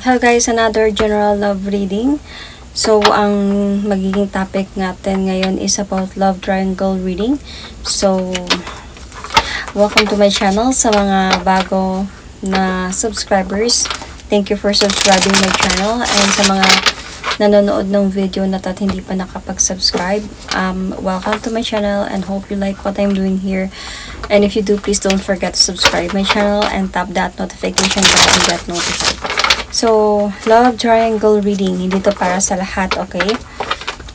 Hello guys, another general love reading. So, ang magiging topic natin ngayon is about love triangle reading. So, welcome to my channel. Sa mga bago na subscribers, thank you for subscribing my channel. And sa mga nanonood ng video na at hindi pa nakapag-subscribe, welcome to my channel and hope you like what I'm doing here. And if you do, please don't forget to subscribe my channel and tap that notification bell to get notified. So, love triangle reading, hindi to para sa lahat, okay?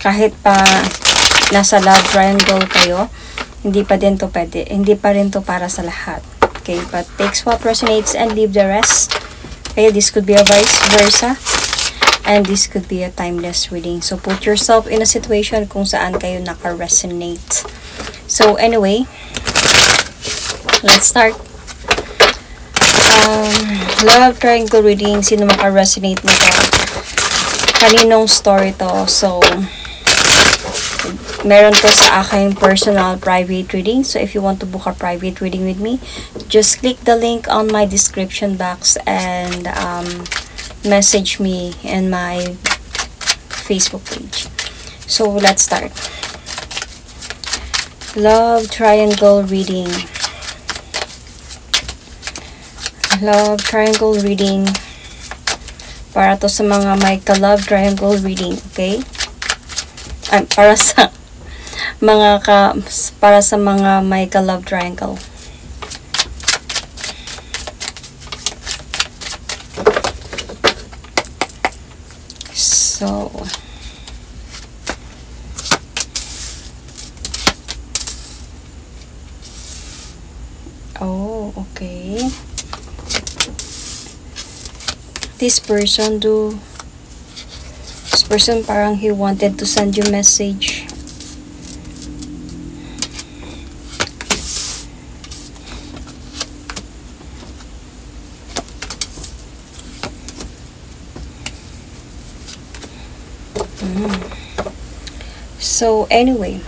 Kahit pa nasa love triangle kayo, hindi pa rin to para sa lahat. Okay, but takes what resonates and leave the rest. Okay, this could be a vice versa. And this could be a timeless reading. So, put yourself in a situation kung saan kayo naka-resonate. So, anyway, let's start. Love triangle reading, sino maka-resonate nito? Kaninong story to? So, meron to sa aking personal private reading. So, if you want to book a private reading with me, just click the link on my description box and message me in my Facebook page. So, let's start. Love triangle reading. Love triangle reading para to sa mga may ka-love triangle reading, okay? Para sa mga may ka-love triangle. So, oh, okay. This person parang he wanted to send you message. So anyway,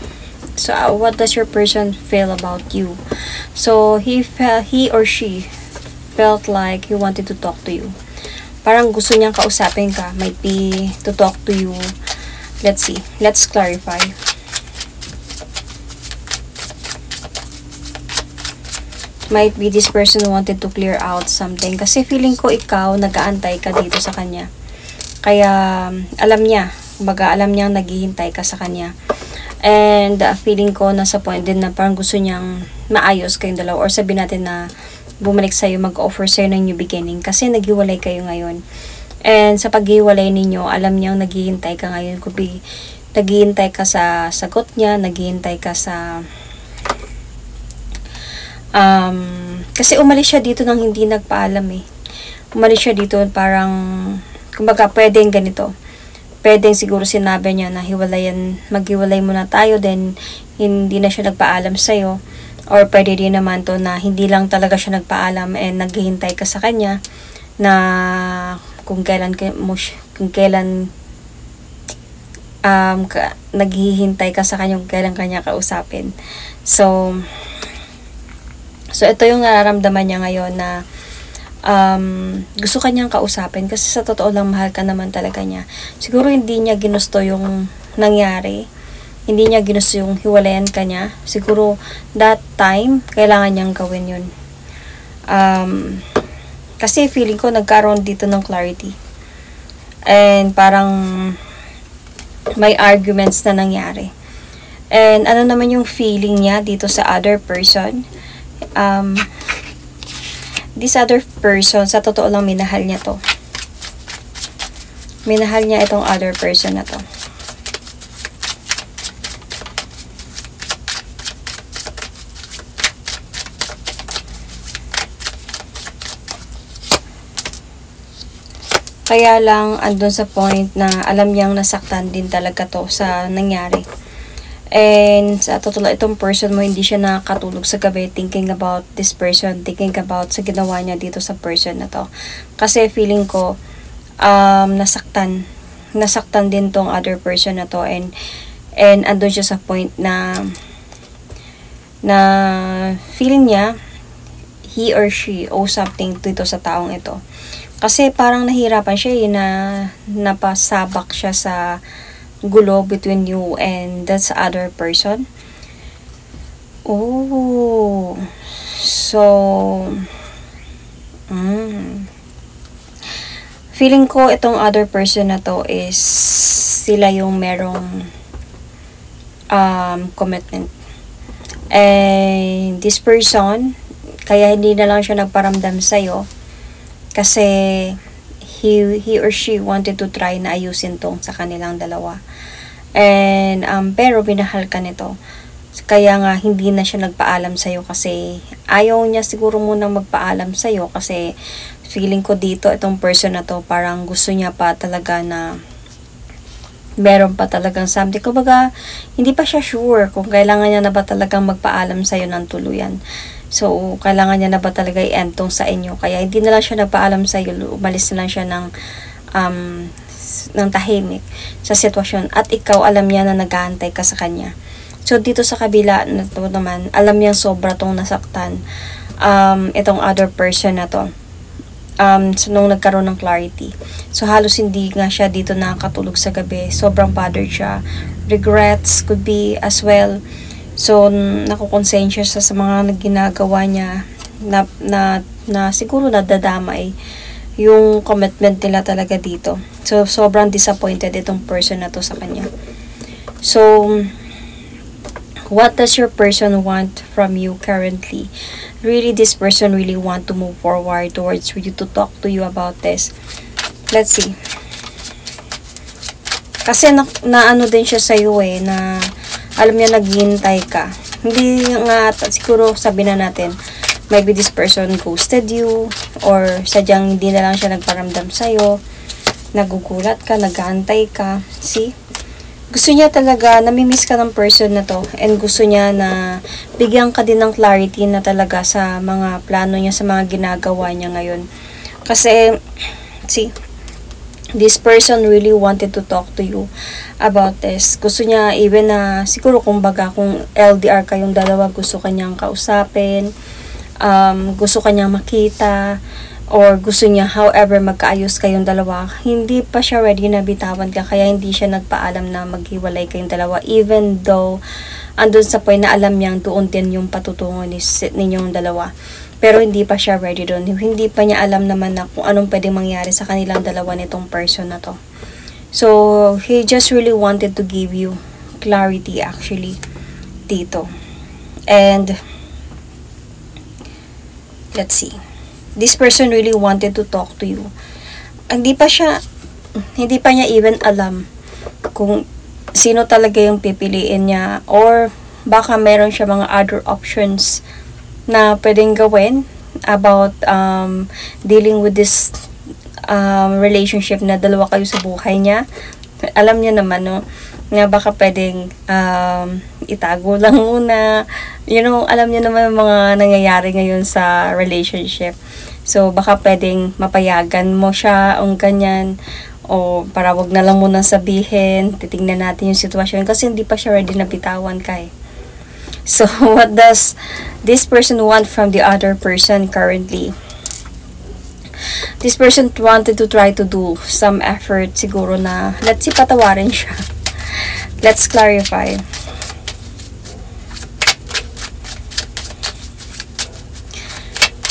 what does your person feel about you? So he or she felt like he wanted to talk to you. Parang gusto niyang kausapin ka. Might be to talk to you. Let's see. Let's clarify. Might be this person wanted to clear out something. Kasi feeling ko ikaw, nag-aantay ka dito sa kanya. Kaya, alam niya. Kumbaga, alam niyang naghihintay ka sa kanya. And, feeling ko nasa point din na parang gusto niyang maayos kayong dalawa. Or sabihin natin na bumalik sa'yo, mag-offer sa'yo ng new beginning. Kasi naghiwalay kayo ngayon. And sa paghiwalay ninyo, alam niyang naghihintay ka ngayon. Kundi naghihintay ka sa sagot niya, naghihintay ka sa... kasi umalis siya dito nang hindi nagpaalam eh. Umalis siya dito parang... Kumbaga, pwedeng ganito. Pwedeng siguro sinabi niya na maghiwalay muna tayo, then hindi na siya nagpaalam sa'yo. Or pwede din naman to na hindi lang talaga siya nagpaalam and naghihintay ka sa kanya na kung kailan naghihintay ka sa kanya kung kailan kanya kausapin. So ito yung nararamdaman niya ngayon na gusto kanyang kausapin kasi sa totoo lang mahal ka naman talaga niya. Siguro hindi niya ginusto yung nangyari. Hindi niya ginusto yung hiwalayan ka niya. Siguro, that time, kailangan niyang gawin yun. Kasi feeling ko, nagkaroon dito ng clarity. And parang, may arguments na nangyari. And ano naman yung feeling niya dito sa other person? This other person, sa totoo lang, minahal niya to. Minahal niya itong other person na to. Kaya lang, andun sa point na alam niyang nasaktan din talaga to sa nangyari. And sa totoo lang, itong person mo, hindi siya nakatulog sa gabi thinking about this person, thinking about sa ginawa niya dito sa person na to. Kasi feeling ko, nasaktan din tong other person na to. And andun siya sa point na feeling niya, he or she owes something dito sa taong ito. Kasi parang nahirapan siya na napasabak siya sa gulo between you and that other person. Oh. So, feeling ko itong other person na to is sila yung merong commitment. And this person, kaya hindi na lang siya nagparamdam sa'yo kasi he or she wanted to try na ayusin tong sa kanilang dalawa. And pero binahal ka nito. Kaya nga hindi na siya nagpaalam sa'yo kasi ayaw niya siguro munang magpaalam sa'yo kasi feeling ko dito itong person na to parang gusto niya pa talaga na meron pa talagang something. Kumbaga, hindi pa siya sure kung kailangan niya na ba talagang magpaalam sa'yo ng tuluyan. So, kailangan niya na ba talaga i-end sa inyo. Kaya hindi na lang siya nagpaalam sa'yo. Umalis na lang siya ng tahimik sa sitwasyon. At ikaw, alam niya na nag-aantay ka sa kanya. So, dito sa kabila na to naman, alam niyang sobra tong nasaktan itong other person na to. So, nung nagkaroon ng clarity. So, halos hindi nga siya dito nakakatulog sa gabi. Sobrang bothered siya. Regrets could be as well. So, nakukonsensya siya sa mga ginagawa niya na siguro nadadamay yung commitment nila talaga dito. So, sobrang disappointed itong person na to sa kanya. So, what does your person want from you currently? Really, this person really want to move forward towards you, to talk to you about this. Let's see. Kasi na ano din siya sa'yo na alam niya naghihintay ka. Hindi nga, siguro sabi na natin, maybe this person ghosted you, or sadyang hindi na lang siya nagparamdam sa'yo, nagugulat ka, nag-aantay ka. See? Gusto niya talaga, namimiss ka ng person na to, and gusto niya na bigyan ka din ng clarity na talaga sa mga plano niya, sa mga ginagawa niya ngayon. Kasi, see, this person really wanted to talk to you about this. Gusto niya, even na, siguro kumbaga, kung LDR kayong dalawa, gusto kanyang kausapin, gusto kanyang makita, or gusto niya, however, magkaayos kayong dalawa. Hindi pa siya ready na bitawan ka, kaya hindi siya nagpaalam na maghiwalay kayong dalawa, even though, andun sa point na alam niyang doon din yung patutungo ninyong dalawa. Pero hindi pa siya ready doon. Hindi pa niya alam naman na kung anong pwedeng mangyari sa kanilang dalawa nitong person na to. So, he just really wanted to give you clarity actually dito. And, let's see. This person really wanted to talk to you. Hindi pa niya even alam kung sino talaga yung pipiliin niya, or baka meron siya mga other options na pwedeng gawin about dealing with this relationship na dalawa kayo sa buhay niya. Alam niya naman, no, na baka pwedeng itago lang muna. Alam niya naman mga nangyayari ngayon sa relationship. So, baka pwedeng mapayagan mo siya o ganyan, o para wag na lang muna sabihin, titingnan natin yung sitwasyon kasi hindi pa siya ready na bitawan ka. So, what does this person want from the other person currently? This person wanted to try to do some effort siguro na, let's see, patawarin siya. Let's clarify.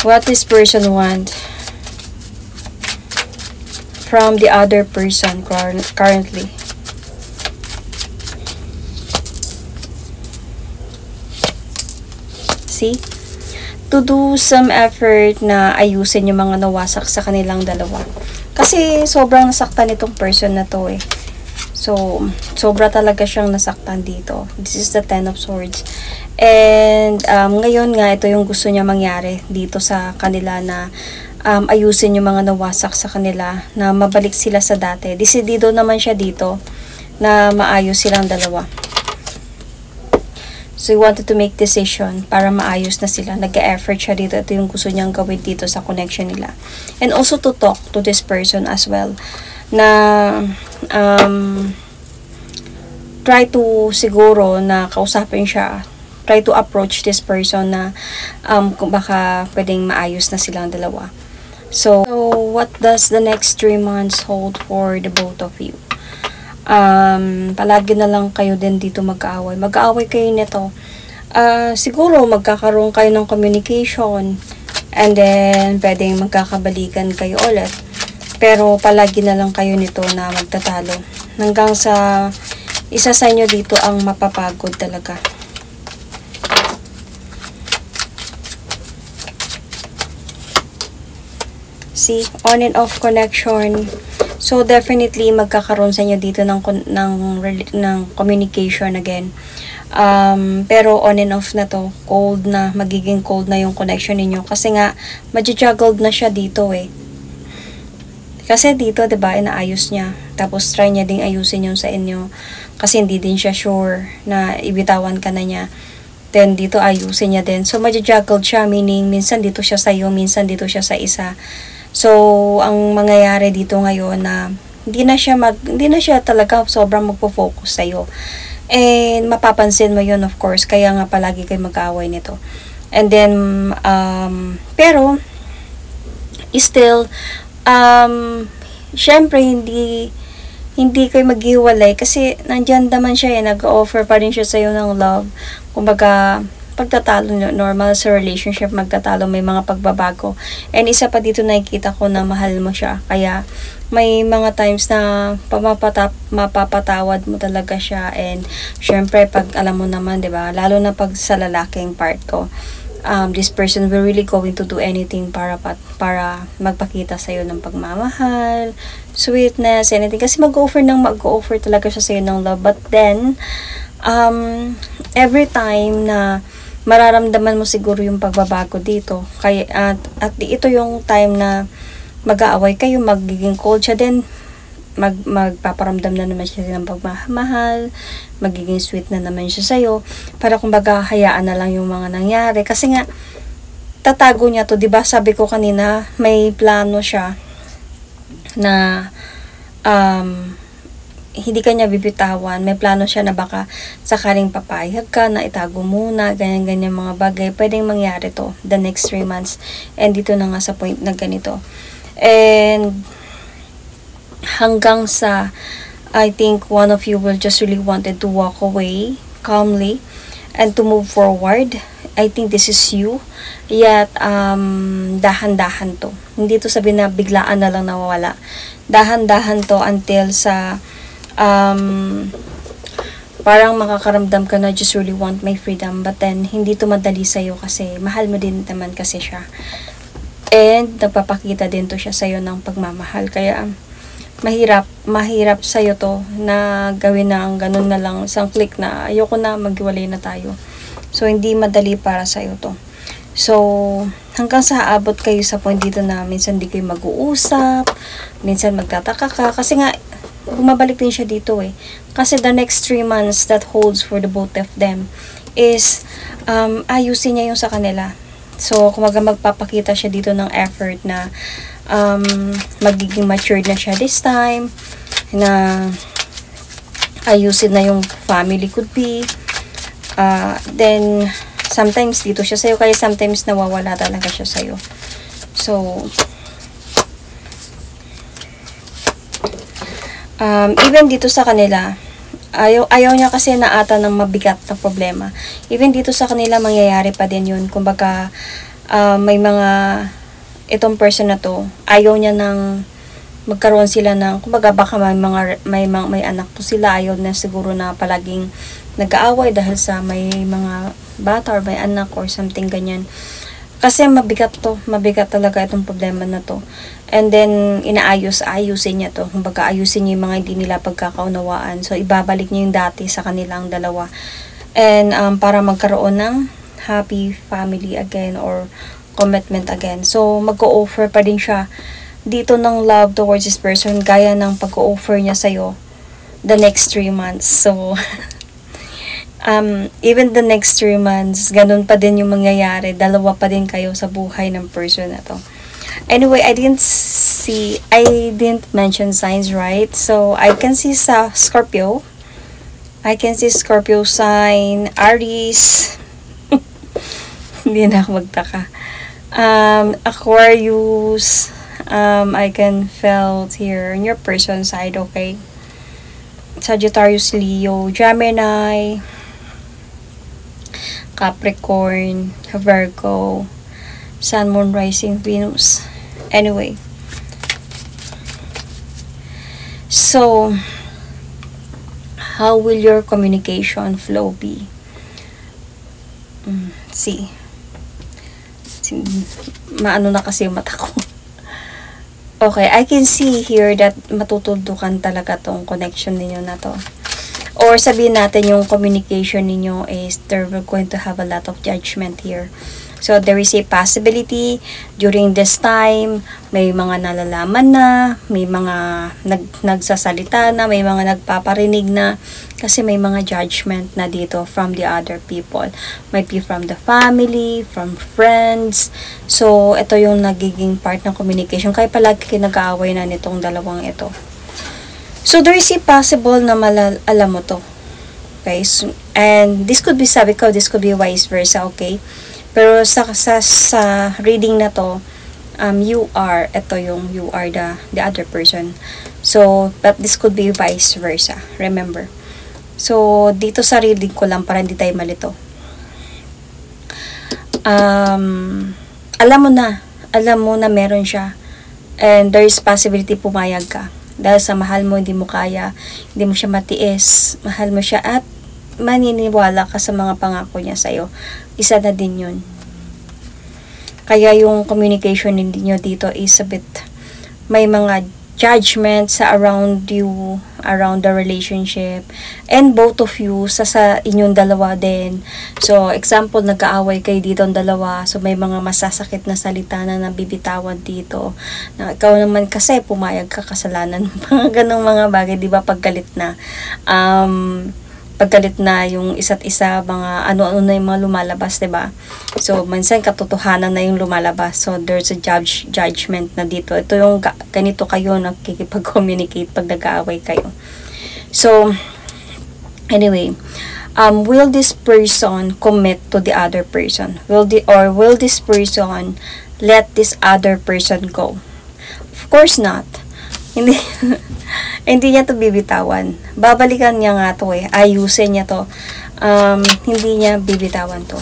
What this person want from the other person currently? See? To do some effort na ayusin yung mga nawasak sa kanilang dalawa. Kasi sobrang nasaktan itong person na to. So, sobra talaga siyang nasaktan dito. This is the Ten of Swords. And, ngayon nga, ito yung gusto niya mangyari dito sa kanila na ayusin yung mga nawasak sa kanila, na mabalik sila sa dati. Desidido naman siya dito na maayos silang dalawa. So, he wanted to make decision para maayos na sila. Nag-e-effort siya dito. Ito yung gusto niyang gawin dito sa connection nila. And also to talk to this person as well. Na, try to siguro na kausapin siya. Try to approach this person na kung baka pwedeng maayos na silang dalawa. So what does the next 3 months hold for the both of you? Palagi na lang kayo din dito mag-aaway. Mag-aaway kayo nito. Siguro magkakaroon kayo ng communication, and then pwedeng magkakabalikan kayo ulit. Pero palagi na lang kayo nito na magtatalo. Hanggang sa isa sa inyo dito ang mapapagod talaga. See, on and off connection. So definitely magkakaroon sa inyo dito ng communication again. Pero on and off na to, cold na, magiging cold na yung connection ninyo kasi nga ma-juggled na siya dito eh. Kasi dito 'di ba, inaayos niya. Tapos try niya ding ayusin yung sa inyo kasi hindi din siya sure na ibitawan ka na niya. Then dito ayusin niya din. So ma-juggled siya, meaning minsan dito siya sa iyo, minsan dito siya sa isa. So, ang mangyayari dito ngayon na hindi na siya talaga sobrang magpo-focus sa iyo. And mapapansin mo 'yon, of course, kaya nga palagi kayo mag-aaway nito. And then pero still syempre hindi kayo maghiwalay kasi nandiyan naman siya nag-offer pa rin siya sa iyo ng love. Kumbaga pagtatalo, normal sa relationship, magtatalo, may mga pagbabago. And isa pa dito nakikita ko na mahal mo siya. Kaya may mga times na mapapatawad mo talaga siya. And syempre pag alam mo naman, 'di ba? Lalo na pag sa lalaking part ko, this person will really going to do anything para magpakita sa iyo ng pagmamahal, sweetness, anything. Kasi mag-offer talaga siya sa iyo ng love. But then every time na mararamdaman mo siguro yung pagbabago dito. Kaya, at ito yung time na mag-aaway kayo, magiging cold siya din. Magpaparamdam na naman siya ng pagmamahal, magiging sweet na naman siya sa'yo. Para kumbaga, hayaan na lang yung mga nangyari. Kasi nga, tatago niya to, diba? Sabi ko kanina, may plano siya na hindi ka niya bibitawan. May plano siya na baka sakaling papayag ka na itago muna, ganyan-ganyan mga bagay. Pwedeng mangyari to the next 3 months. And dito na nga sa point na ganito. And hanggang sa I think one of you will just really wanted to walk away calmly and to move forward. I think this is you. Yet dahan-dahan to. Hindi to sabihin na biglaan na lang nawawala. Dahan-dahan to until sa parang makakaramdam ka na just really want my freedom, but then hindi to madali sa'yo kasi mahal mo din naman kasi siya, and nagpapakita din to siya sa'yo ng pagmamahal. Kaya mahirap sa'yo to na gawin na ang ganun na lang, isang click na ayoko na, maghiwalay na tayo. So hindi madali para sa'yo to. So hanggang sa aabot kayo sa point dito na minsan di kayo mag-uusap, minsan magtataka ka kasi nga bumabalik din siya dito eh. Kasi the next 3 months that holds for the both of them is ayusin niya yung sa kanila. So, kumaga magpapakita siya dito ng effort na magiging matured na siya this time, na ayusin na yung family could be. Then, sometimes dito siya sa'yo, kaya sometimes nawawala talaga siya sa'yo. So, even dito sa kanila, ayaw niya kasi na ata ng mabigat na problema. Even dito sa kanila, mangyayari pa din yun. Kumbaga, may mga, itong person na to, ayaw niya ng magkaroon sila ng, kumbaga baka may anak po sila, ayaw na siguro na palaging nag-aaway dahil sa may mga bata or may anak or something ganyan. Kasi mabigat talaga itong problema na to. And then, ayusin niya to. Kumbaga, ayusin niya yung mga hindi nila pagkakaunawaan. So, ibabalik niya yung dati sa kanilang dalawa. And, para magkaroon ng happy family again or commitment again. So, mag-o-offer pa din siya dito ng love towards this person, gaya ng pag-o-offer niya sa'yo the next 3 months. So, even the next 3 months, ganun pa din yung mangyayari. Dalawa pa din kayo sa buhay ng person na to. Anyway, I didn't mention signs, right? So, I can see sa Scorpio. I can see Scorpio sign, Aries. Hindi na ako magtaka. Aquarius, I can feel here on your person side, okay? Sagittarius, Leo, Gemini, Capricorn, Virgo, Sun, Moon, Rising, Venus. Anyway. So, how will your communication flow be? See. Maano na kasi yung mata ko. Okay, I can see here that matutuldukan talaga tong connection ninyo na to. Or sabihin natin yung communication ninyo is they're going to have a lot of judgment here. So, there is a possibility during this time, may mga nalalaman na, may mga nagsasalita na, may mga nagpaparinig na, kasi may mga judgment na dito from the other people. Might be from the family, from friends. So, ito yung nagiging part ng communication. Kaya palagi kinag-aaway na nitong dalawang ito. So, there is a possible na alam mo to. Okay? So, and this could be sabi ko, this could be vice versa, okay? Pero sa reading na to, you are the other person. So, but this could be vice versa. Remember. So, dito sa reading ko lang para hindi tayo malito. Alam mo na meron siya. And there is possibility pumayag ka. Dahil sa mahal mo, hindi mo kaya, hindi mo siya matiis, mahal mo siya at maniniwala ka sa mga pangako niya sa'yo. Isa na din yun. Kaya yung communication niyo dito is a bit, may mga judgment sa around you, around the relationship, and both of you, sa inyong dalawa din. So, example, nag-aaway kayo dito ang dalawa, so may mga masasakit na salita na nabibitawan dito, na ikaw naman kasi pumayag ka, kasalanan, mga ganong mga bagay, di ba, paggalit na, paggalit na yung isa't isa, mga ano-ano na yung mga lumalabas, diba? So, minsan katotohanan na yung lumalabas. So, there's a judgment na dito. Ito yung ganito kayo nakikipag-communicate pag nag-aaway kayo. So, anyway, will this person commit to the other person? Will this person let this other person go? Of course not. Hindi niya to bibitawan. Babalikan niya nga to eh. Ayusin niya to. Hindi niya bibitawan to.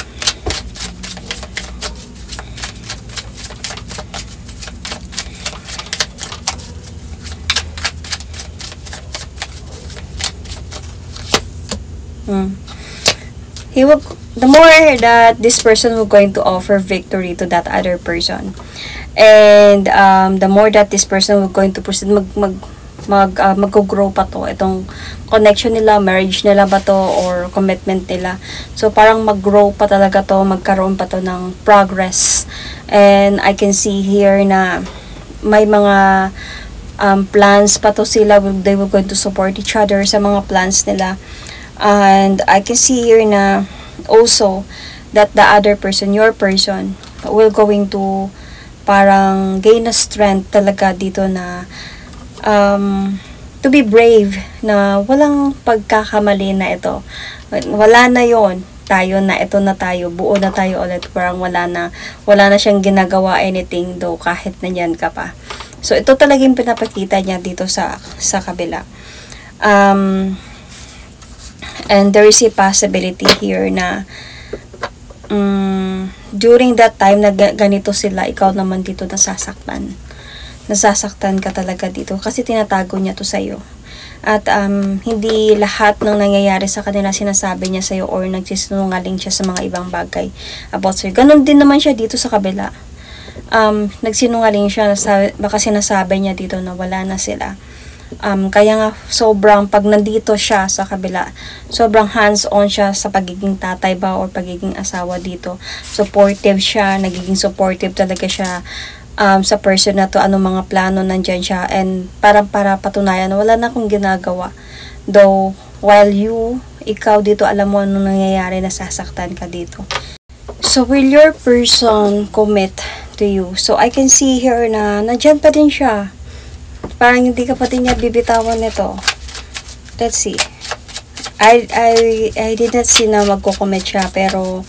He will, the more that this person will going to offer victory to that other person, and the more that this person will going to proceed, mag-grow pa to, itong connection nila, marriage nila ba to, or commitment nila. So, parang mag-grow pa talaga to, magkaroon pa to ng progress. And I can see here na may mga plans pa to sila, they will going to support each other sa mga plans nila. And I can see here na also that the other person, your person, will going to parang gain a strength talaga dito na to be brave, na walang pagkakamali na ito. Wala na yon, tayo na, ito na tayo, buo na tayo ulit, parang wala na siyang ginagawa anything though kahit nandiyan ka pa. So ito talagang pinapakita niya dito sa kabila. And there is a possibility here na during that time na ganito sila, ikaw naman dito nasasaktan ka talaga dito kasi tinatago niya to sa'yo. At hindi lahat ng nangyayari sa kanila sinasabi niya sa'yo or nagsisinungaling siya sa mga ibang bagay about sa'yo. Ganon din naman siya dito sa kabila. Nagsinungaling siya, baka sinasabi niya dito na wala na sila. Kaya nga sobrang, pag nandito siya sa kabila, sobrang hands-on siya sa pagiging tatay ba or pagiging asawa dito. Supportive siya, nagiging supportive talaga siya sa person na to, anong mga plano nandyan siya, and para patunayan na wala na akong ginagawa. Though, while ikaw dito, alam mo anong nangyayari, nasasaktan ka dito. So, will your person commit to you? So, I can see here na nandyan pa din siya. Parang hindi ka pa din niya bibitawan nito. Let's see. I did not see na magko-commit siya, pero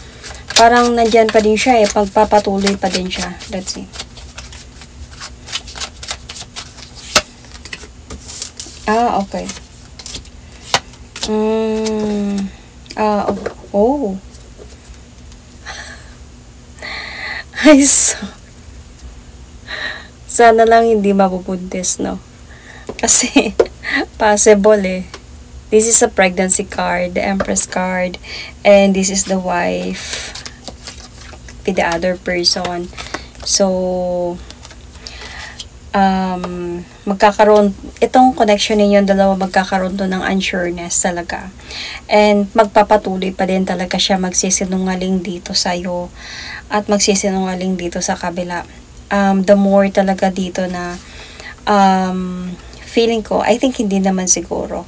parang nandyan pa din siya eh, pagpapatuloy pa din siya. Let's see. Okay. Oh. Ay, sana lang hindi mabubuntis, no? Kasi, possible eh. This is a pregnancy card, the Empress card, and this is the wife with the other person. So, magkakaroon, itong connection ninyo dalawa, magkakaroon to ng unsureness talaga. And magpapatuloy pa din talaga siya magsisinungaling dito sa'yo at magsisinungaling dito sa kabila. The more talaga dito na feeling ko, I think hindi naman siguro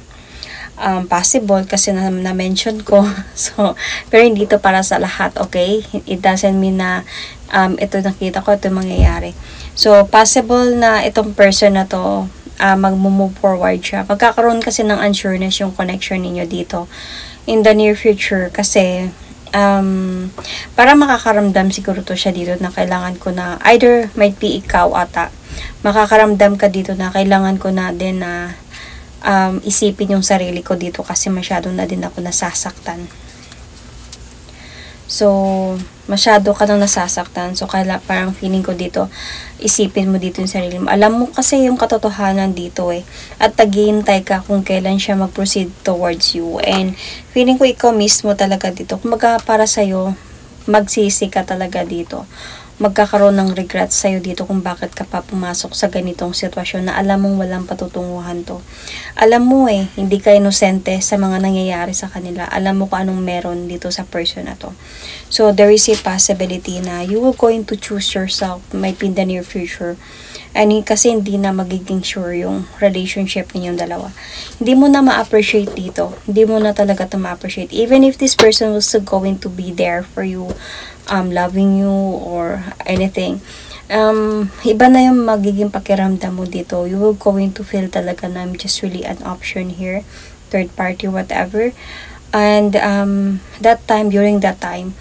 possible kasi na-mention ko. So, pero hindi to para sa lahat, okay? It doesn't mean na ito nakita ko, ito mangyayari. So, possible na itong person na to mag-move forward siya. Magkakaroon kasi ng unsureness yung connection ninyo dito in the near future kasi para makakaramdam siguro to siya dito na kailangan ko na, either might be ikaw ata, makakaramdam ka dito na kailangan ko na din na isipin yung sarili ko dito kasi masyado na din ako nasasaktan. So, masyado ka nang nasasaktan. So, parang feeling ko dito, isipin mo dito yung sarili mo. Alam mo kasi yung katotohanan dito eh. At taghihintay ka kung kailan siya mag-proceed towards you. And feeling ko ikaw mismo talaga dito. Kumaga para sa'yo, magsisi ka talaga dito. Magkakaroon ng regret sa'yo dito kung bakit ka pa pumasok sa ganitong sitwasyon na alam mong walang patutunguhan to. Alam mo eh, hindi ka inosente sa mga nangyayari sa kanila. Alam mo kung anong meron dito sa person na to. So, there is a possibility na you will going to choose yourself might be in the near future. And kasi hindi na magiging sure yung relationship ninyong dalawa. Hindi mo na ma-appreciate dito. Hindi mo na talaga ito ma-appreciate. Even if this person was still going to be there for you, loving you or anything, iba na yung magiging pakiramdam mo dito. You will going to feel talaga na I'm just really an option here, third party, whatever. And during that time,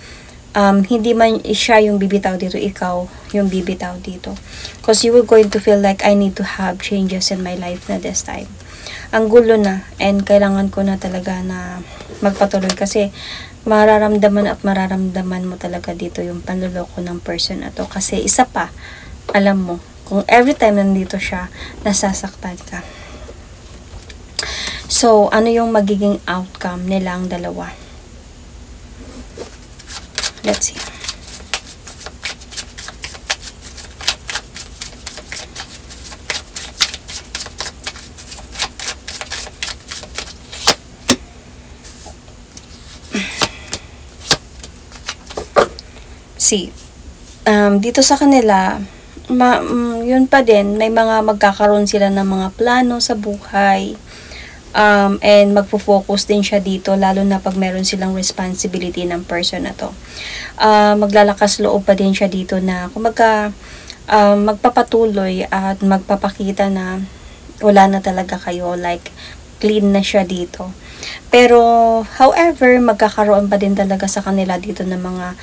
hindi man siya yung bibitaw dito, ikaw yung bibitaw dito. Because you will going to feel like I need to have changes in my life na this time. Ang gulo na, and kailangan ko na talaga na magpatuloy kasi mararamdaman mo talaga dito yung panluloko ng person na to. Kasi isa pa, alam mo, kung every time nandito siya, nasasaktan ka. So, ano yung magiging outcome nilang dalawa? Let's see. Dito sa kanila, yun pa din, may mga magkakaroon sila ng mga plano sa buhay, and magpo-focus din siya dito, lalo na pag meron silang responsibility ng person na to. Maglalakas loob pa din siya dito na magpapatuloy at magpapakita na wala na talaga kayo, like clean na siya dito. Pero, however, magkakaroon pa din talaga sa kanila dito ng mga,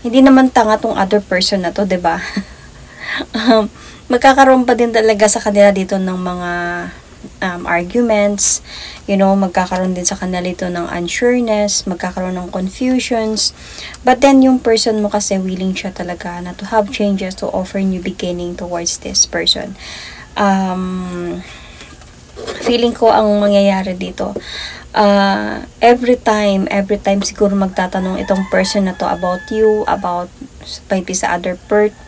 hindi naman tanga tong other person na to, 'di ba? Magkakaroon pa din talaga sa kanila dito ng mga arguments, magkakaroon din sa kanila dito ng unsureness, magkakaroon ng confusions. But then, yung person mo kasi willing siya talaga na to have changes, to offer new beginning towards this person. Feeling ko ang mangyayari dito, every time siguro magtatanong itong person na to about you, about maybe sa other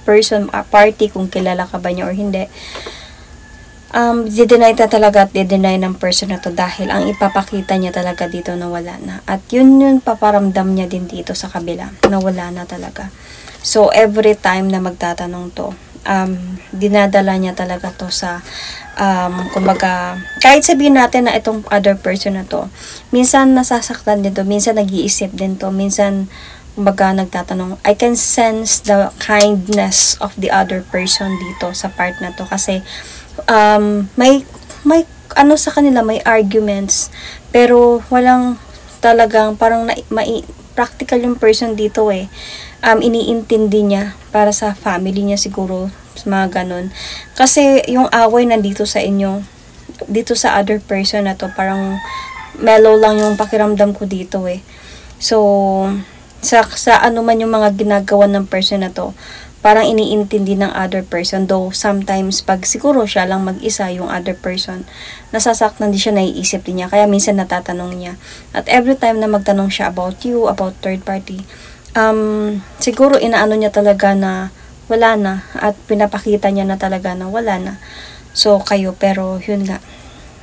person, party, kung kilala ka ba niya or hindi. Di-deny talaga at di-deny ng person na to dahil ang ipapakita niya talaga dito na wala na. At yun paparamdam niya din dito sa kabila na wala na talaga. So, every time na magtatanong to, dinadala niya talaga to sa kumbaga, kahit sabihin natin na itong other person na to, minsan nasasaktan din to, minsan nag-iisip din to, minsan kumbaga nagtatanong. I can sense the kindness of the other person dito sa part na to kasi may sa kanila, may arguments, pero walang talagang parang practical yung person dito eh. Iniintindi niya para sa family niya siguro, mga ganun. Kasi yung away nandito sa inyo, dito sa other person na to, parang mellow lang yung pakiramdam ko dito eh. So, sa ano man yung mga ginagawa ng person na to, parang iniintindi ng other person. Though, sometimes, pag siguro siya lang mag-isa, yung other person, nasasaktan din siya, naiisip din niya. Kaya minsan natatanong niya. At every time na magtanong siya about you, about third party, siguro inaano niya talaga na wala na. At pinapakita niya na talaga na wala na. So, kayo, pero yun nga,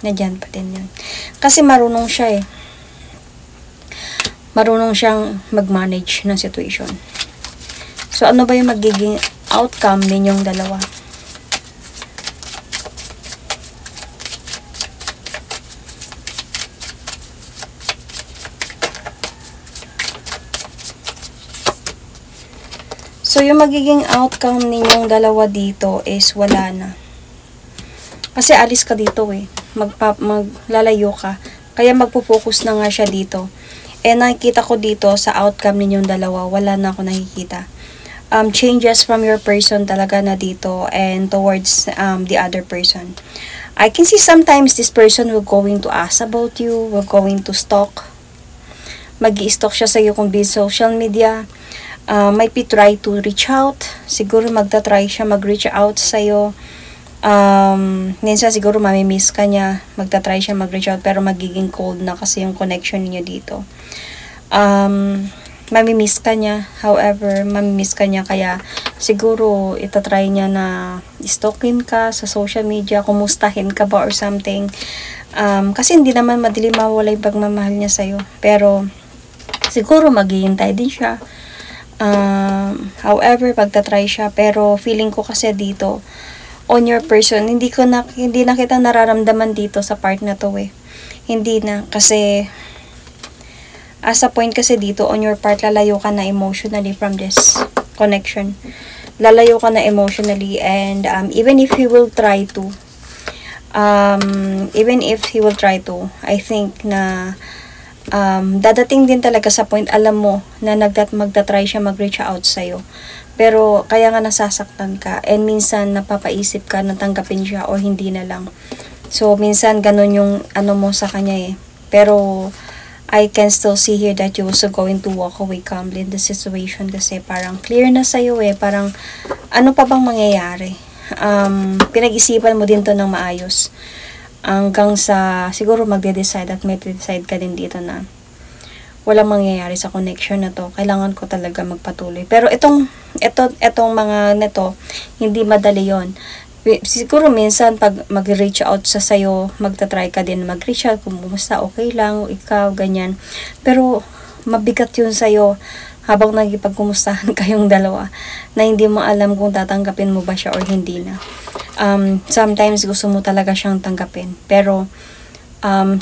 nadyan pa din yun. Kasi marunong siya eh. Marunong siyang mag-manage ng situation. So, ano ba yung magiging outcome ninyong dalawa? So, yung magiging outcome ninyong dalawa dito is wala na. Kasi alis ka dito eh. Maglalayo ka. Kaya magpo-focus na nga siya dito. Eh, nakikita ko dito sa outcome ninyong dalawa, wala na ako nakikita. Changes from your person talaga na dito and towards the other person. I can see sometimes this person will going to ask about you, will going to stalk. Mag-i-stalk siya sa iyo kung busy social media. Might be try to reach out. Siguro magta-try siya mag-reach out sa iyo. Minsan siguro mamimiss ka niya. Magta-try siya mag-reach out pero magiging cold na kasi yung connection niyo dito. Mamimiss ka niya. However, mamimiss ka niya kaya siguro itatry niya na stalkin ka sa social media, kumustahin ka ba or something. Kasi hindi naman madali mawala yung pagmamahal niya sa'yo. Pero siguro maghihintay din siya. However, pagtatry siya. Pero feeling ko kasi dito, on your person, hindi na kita nararamdaman dito sa part na to eh. Hindi na. Kasi as a point kasi dito, on your part, lalayo ka na emotionally from this connection. Lalayo ka na emotionally and even if he will try to, I think na dadating din talaga sa point, alam mo, na magtatry siya mag-reach out sa'yo. Pero kaya nga nasasaktan ka and minsan napapaisip ka na tanggapin siya o hindi na lang. So, minsan ganun yung ano mo sa kanya eh. Pero I can still see here that you also going to walk away calmly in the situation kasi parang clear na sa'yo eh. Parang ano pa bang mangyayari? Pinag-isipan mo din to ng maayos. Hanggang sa siguro magde-decide at may decide ka din dito na walang mangyayari sa connection na to. Kailangan ko talaga magpatuloy. Pero itong mga neto, hindi madali yon. Siguro minsan pag mag-reach out sa sayo, magta-try ka din mag-reach out kung kumusta, okay lang, ikaw, ganyan. Pero mabigat yun sa'yo habang nagipagkumustahan kayong dalawa na hindi mo alam kung tatanggapin mo ba siya or hindi na. Sometimes gusto mo talaga siyang tanggapin. Pero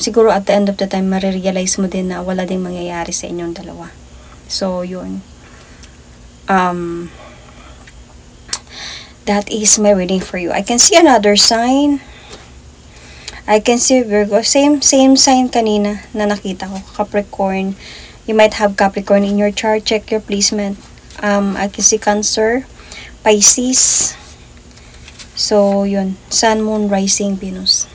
siguro at the end of the time, marirealize mo din na wala ding mangyayari sa inyong dalawa. So, yun. That is my reading for you. I can see another sign. I can see Virgo. Same sign kanina na nakita ko. Capricorn. You might have Capricorn in your chart. Check your placement. I can see Cancer. Pisces. So, yun. Sun, Moon, Rising, Venus.